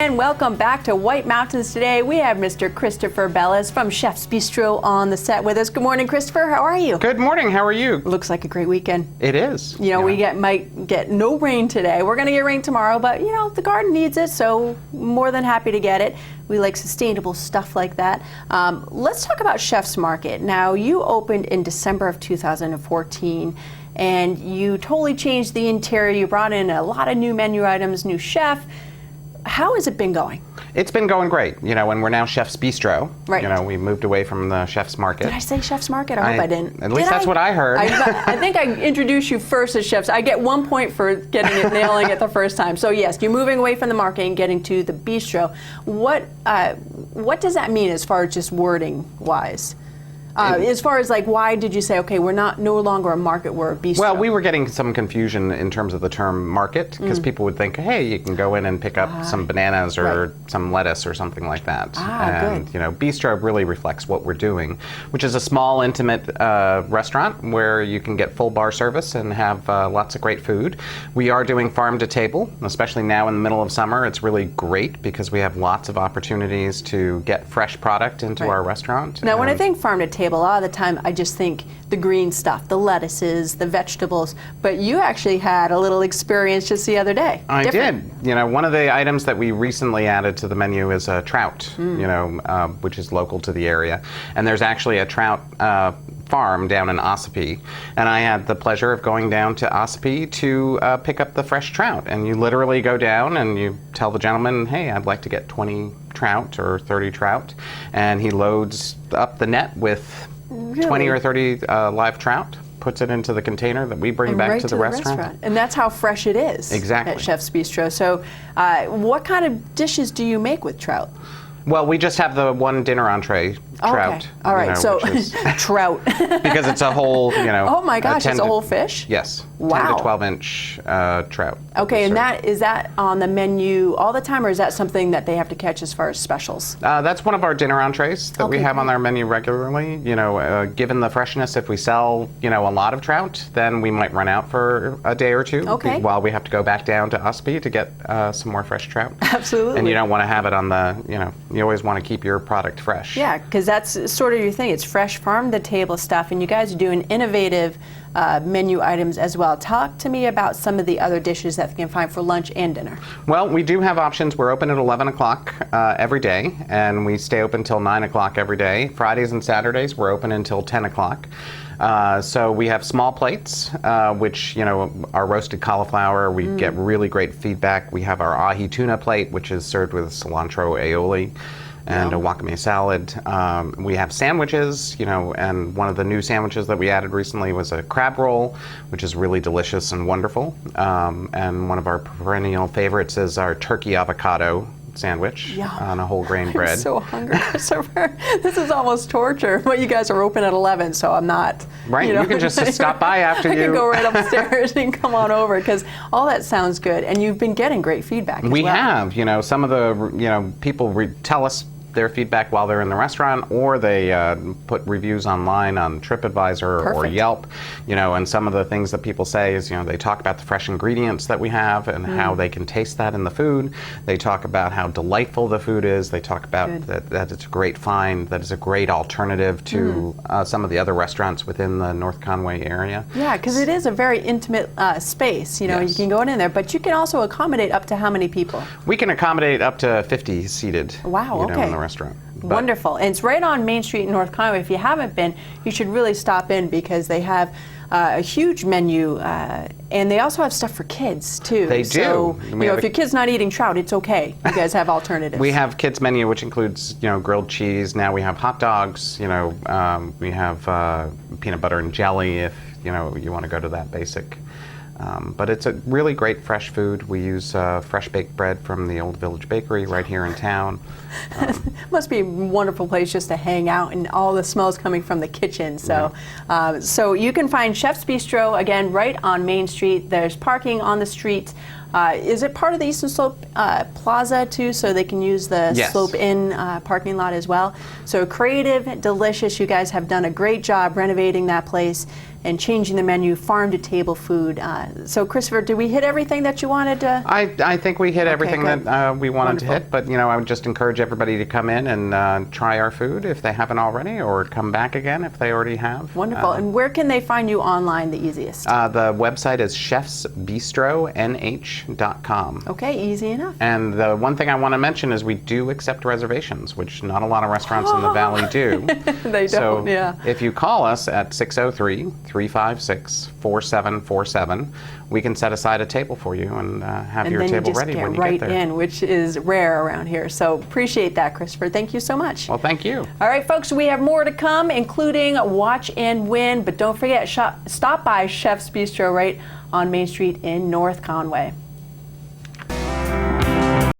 and welcome back to White Mountains. Today we have Mr. Christopher Bellis from Chef's Bistro on the set with us. Good morning, Christopher. How are you? Good morning. How are you? Looks like a great weekend. It is. You know, we might get no rain today. We're going to get rain tomorrow, but you know, the garden needs it, so more than happy to get it. We like sustainable stuff like that. Let's talk about Chef's Market. Now, you opened in December of 2014. And you totally changed the interior. You brought in a lot of new menu items, new chef. How has it been going? It's been going great. You know, and we're now Chef's Bistro. Right. You know, we moved away from the Chef's Market. Did I say Chef's Market? I hope I didn't. At least that's what I heard. I think I introduced you first as Chef's. I get 1 point for nailing it the first time. So yes, you're moving away from the market and getting to the bistro. What does that mean as far as just wording wise? As far as like, why did you say, okay, we're no longer a market, we're a bistro? Well, we were getting some confusion in terms of the term market because people would think, hey, you can go in and pick up some bananas or some lettuce or something like that. And good. you know, bistro really reflects what we're doing, which is a small, intimate restaurant where you can get full bar service and have lots of great food. We are doing farm to table, especially now in the middle of summer. It's really great because we have lots of opportunities to get fresh product into our restaurant. Now, when I think farm to table, a lot of the time I just think the green stuff, the lettuces, the vegetables, but you actually had a little experience just the other day. I did. You know, one of the items that we recently added to the menu is a trout, you know, which is local to the area. And there's actually a trout farm down in Ossipee, and I had the pleasure of going down to Ossipee to pick up the fresh trout. And you literally go down and you tell the gentleman, hey, I'd like to get 20 trout or 30 trout, and he loads up the net with 20 or 30 live trout, puts it into the container that we bring back to the restaurant. And that's how fresh it is at Chef's Bistro. So what kind of dishes do you make with trout? Well, we just have the one dinner entree trout. Okay. All right, so trout. Because it's a whole, you know. Oh my gosh, it's a whole fish? Yes. Wow. 10 to 12 inch trout. Okay, and is that on the menu all the time, or is that something that they have to catch as far as specials? That's one of our dinner entrees that we have on our menu regularly. You know, given the freshness, if we sell, you know, a lot of trout, then we might run out for a day or two while we have to go back down to Ossipee to get some more fresh trout. Absolutely. And you don't want to have it on the, you know, you always want to keep your product fresh. Yeah, because that's sort of your thing. It's fresh farm to table stuff, and you guys are doing innovative menu items as well. Talk to me about some of the other dishes that you can find for lunch and dinner. Well, we do have options. We're open at 11 o'clock every day, and we stay open till 9 o'clock every day. Fridays and Saturdays, we're open until 10 o'clock. So we have small plates, which, you know, our roasted cauliflower. We get really great feedback. We have our ahi tuna plate, which is served with cilantro aioli and a wakame salad. We have sandwiches, you know, and one of the new sandwiches that we added recently was a crab roll, which is really delicious and wonderful. And one of our perennial favorites is our turkey avocado sandwich on a whole grain bread. I'm so hungry, Christopher. This is almost torture. But you guys are open at 11, so I'm not. Right, you can just stop by after I can go right upstairs and come on over, because all that sounds good, and you've been getting great feedback as well. We have, you know, some of the, you know, people tell us their feedback while they're in the restaurant, or they put reviews online on TripAdvisor or Yelp, you know, and some of the things that people say is, you know, they talk about the fresh ingredients that we have and how they can taste that in the food. They talk about how delightful the food is. They talk about that it's a great find, that it's a great alternative to some of the other restaurants within the North Conway area. Yeah, because it is a very intimate space, you know, you can go in there, but you can also accommodate up to how many people? We can accommodate up to 50 seated. Wow, you know, in the restaurant. Wonderful. And it's right on Main Street in North Conway. If you haven't been, you should really stop in, because they have a huge menu, and they also have stuff for kids too. They do. So, you know, if your kid's not eating trout, it's okay. You guys have alternatives. We have kids menu, which includes, you know, grilled cheese. Now we have hot dogs. You know, we have peanut butter and jelly if, you know, you want to go to that basic. But it's a really great fresh food. We use fresh baked bread from the Old Village Bakery right here in town. Must be a wonderful place just to hang out, and all the smells coming from the kitchen. So, so you can find Chef's Bistro, again, right on Main Street. There's parking on the street. Is it part of the Eastern Slope Plaza too, so they can use the Slope Inn parking lot as well? So creative, delicious. You guys have done a great job renovating that place. and changing the menu, farm to table food. So Christopher, did we hit everything that you wanted to? I think we hit everything good. that we wanted Wonderful. to hit, but I would just encourage everybody to come in and try our food if they haven't already, or come back again if they already have. Wonderful. And where can they find you online the easiest? The website is chefsbistronh.com. Okay, easy enough. And the one thing I want to mention is we do accept reservations, which not a lot of restaurants in the Valley do. They don't, so yeah. if you call us at 603-356-4747, we can set aside a table for you and have your table ready when you right get there. in, which is rare around here. So appreciate that, Christopher. Thank you so much. Well, thank you. All right, folks, we have more to come, including Watch and Win. But don't forget, stop by Chef's Bistro right on Main Street in North Conway.